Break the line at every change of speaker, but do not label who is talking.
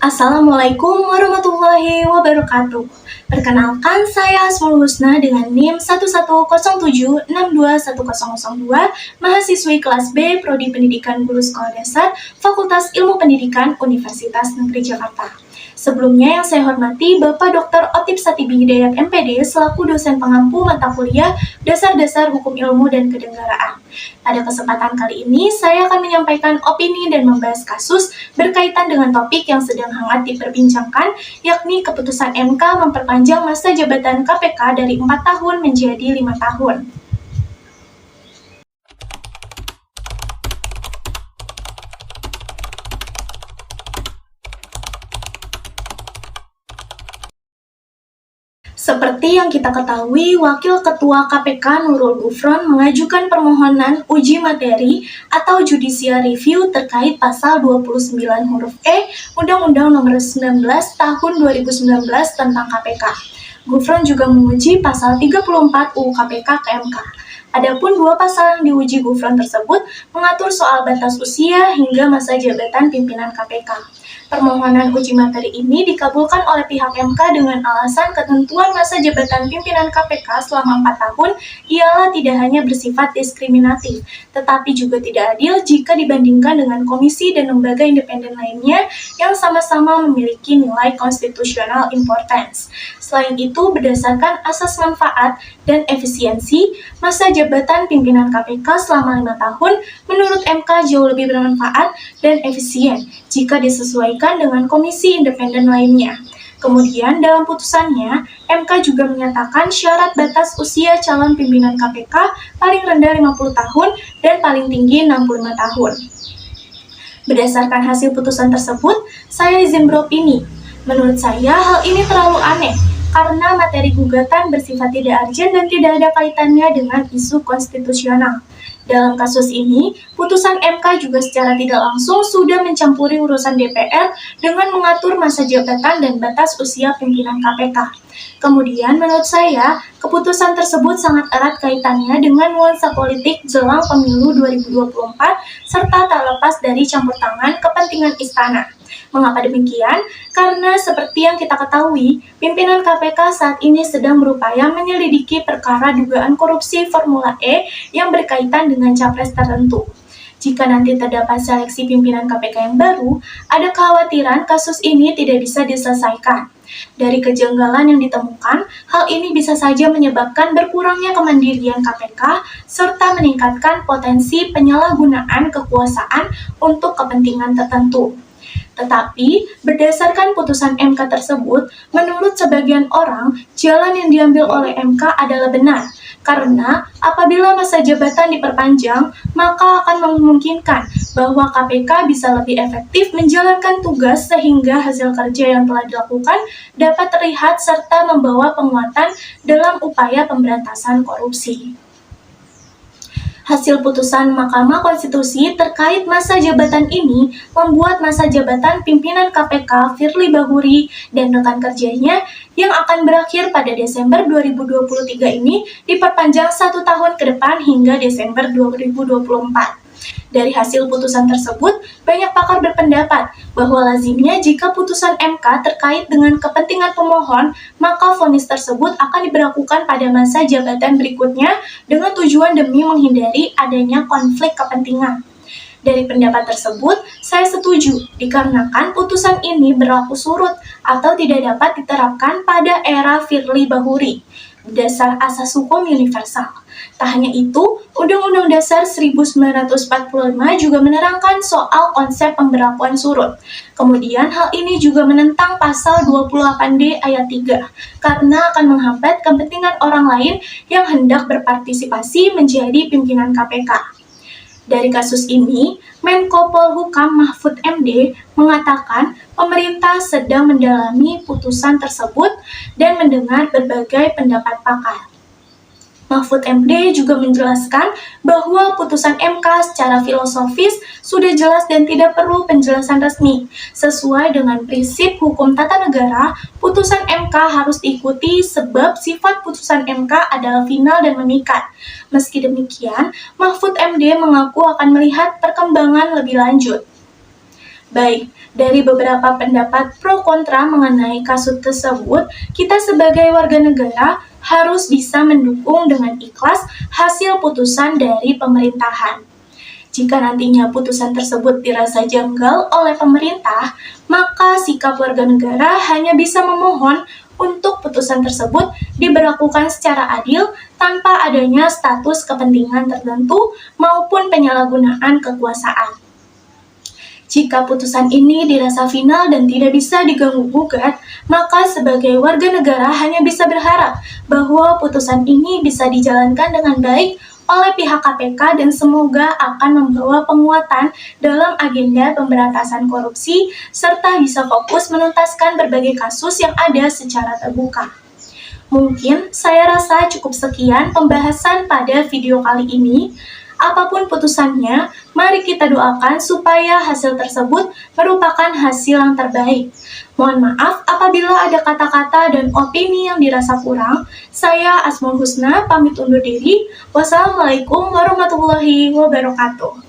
Assalamualaikum warahmatullahi wabarakatuh. Perkenalkan, saya Asmaul Husna dengan NIM 1107626102, mahasiswi kelas B, Prodi Pendidikan Guru Sekolah Dasar, Fakultas Ilmu Pendidikan, Universitas Negeri Jakarta. Sebelumnya yang saya hormati Bapak Dr. Otip Satibi Hidayat MPD selaku dosen pengampu mata kuliah Dasar-Dasar Hukum Ilmu dan Kenegaraan. Pada kesempatan kali ini, saya akan menyampaikan opini dan membahas kasus berkaitan dengan topik yang sedang hangat diperbincangkan, yakni keputusan MK memperpanjang masa jabatan KPK dari 4 tahun menjadi 5 tahun. Seperti yang kita ketahui, Wakil Ketua KPK Nurul Gufron mengajukan permohonan uji materi atau judicial review terkait pasal 29 huruf E Undang-Undang Nomor 19 Tahun 2019 tentang KPK. Gufron juga menguji pasal 34 UU KPK ke MK. Adapun dua pasal yang diuji Gufron tersebut mengatur soal batas usia hingga masa jabatan pimpinan KPK. Permohonan uji materi ini dikabulkan oleh pihak MK dengan alasan ketentuan masa jabatan pimpinan KPK selama 4 tahun ialah tidak hanya bersifat diskriminatif, tetapi juga tidak adil jika dibandingkan dengan komisi dan lembaga independen lainnya yang sama-sama memiliki nilai konstitusional importance. Selain itu, berdasarkan asas manfaat dan efisiensi, masa jabatan pimpinan KPK selama 5 tahun menurut MK jauh lebih bermanfaat dan efisien jika disesuaikan dengan komisi independen lainnya. Kemudian dalam putusannya, MK juga menyatakan syarat batas usia calon pimpinan KPK paling rendah 50 tahun dan paling tinggi 65 tahun. Berdasarkan hasil putusan tersebut, saya izin beropini. Menurut saya, hal ini terlalu aneh karena materi gugatan bersifat tidak urgent dan tidak ada kaitannya dengan isu konstitusional. Dalam kasus ini, putusan MK juga secara tidak langsung sudah mencampuri urusan DPR dengan mengatur masa jabatan dan batas usia pimpinan KPK. Kemudian, menurut saya, keputusan tersebut sangat erat kaitannya dengan nuansa politik jelang pemilu 2024 serta tak lepas dari campur tangan kepentingan istana. Mengapa demikian? Karena seperti yang kita ketahui, pimpinan KPK saat ini sedang berupaya menyelidiki perkara dugaan korupsi Formula E yang berkaitan dengan capres tertentu. Jika nanti terdapat seleksi pimpinan KPK yang baru, ada kekhawatiran kasus ini tidak bisa diselesaikan. Dari kejanggalan yang ditemukan, hal ini bisa saja menyebabkan berkurangnya kemandirian KPK serta meningkatkan potensi penyalahgunaan kekuasaan untuk kepentingan tertentu. Tetapi, berdasarkan putusan MK tersebut, menurut sebagian orang, jalan yang diambil oleh MK adalah benar. Karena apabila masa jabatan diperpanjang, maka akan memungkinkan bahwa KPK bisa lebih efektif menjalankan tugas sehingga hasil kerja yang telah dilakukan dapat terlihat serta membawa penguatan dalam upaya pemberantasan korupsi. Hasil putusan Mahkamah Konstitusi terkait masa jabatan ini membuat masa jabatan pimpinan KPK Firly Bahuri dan rekan kerjanya yang akan berakhir pada Desember 2023 ini diperpanjang 1 tahun ke depan hingga Desember 2024. Dari hasil putusan tersebut, banyak pakar berpendapat bahwa lazimnya jika putusan MK terkait dengan kepentingan pemohon, maka vonis tersebut akan diberlakukan pada masa jabatan berikutnya dengan tujuan demi menghindari adanya konflik kepentingan. Dari pendapat tersebut, saya setuju dikarenakan putusan ini berlaku surut atau tidak dapat diterapkan pada era Firly Bahuri, dasar asas hukum universal. Tak hanya itu, Undang-Undang Dasar 1945 juga menerangkan soal konsep pemberlakuan surut. Kemudian hal ini juga menentang pasal 28D ayat 3 karena akan menghambat kepentingan orang lain yang hendak berpartisipasi menjadi pimpinan KPK. Dari kasus ini, Menko Polhukam Mahfud MD mengatakan pemerintah sedang mendalami putusan tersebut dan mendengar berbagai pendapat pakar. Mahfud MD juga menjelaskan bahwa putusan MK secara filosofis sudah jelas dan tidak perlu penjelasan resmi. Sesuai dengan prinsip hukum tata negara, putusan MK harus diikuti sebab sifat putusan MK adalah final dan memikat. Meski demikian, Mahfud MD mengaku akan melihat perkembangan lebih lanjut. Baik, dari beberapa pendapat pro kontra mengenai kasus tersebut, kita sebagai warga negara harus bisa mendukung dengan ikhlas hasil putusan dari pemerintahan. Jika nantinya putusan tersebut dirasa janggal oleh pemerintah, maka sikap warga negara hanya bisa memohon untuk putusan tersebut diberlakukan secara adil tanpa adanya status kepentingan tertentu maupun penyalahgunaan kekuasaan. Jika putusan ini dirasa final dan tidak bisa diganggu-gugat, maka sebagai warga negara hanya bisa berharap bahwa putusan ini bisa dijalankan dengan baik oleh pihak KPK dan semoga akan membawa penguatan dalam agenda pemberantasan korupsi serta bisa fokus menuntaskan berbagai kasus yang ada secara terbuka. Mungkin saya rasa cukup sekian pembahasan pada video kali ini. Apapun putusannya, mari kita doakan supaya hasil tersebut merupakan hasil yang terbaik. Mohon maaf apabila ada kata-kata dan opini yang dirasa kurang. Saya Asmaul Husna pamit undur diri. Wassalamualaikum warahmatullahi wabarakatuh.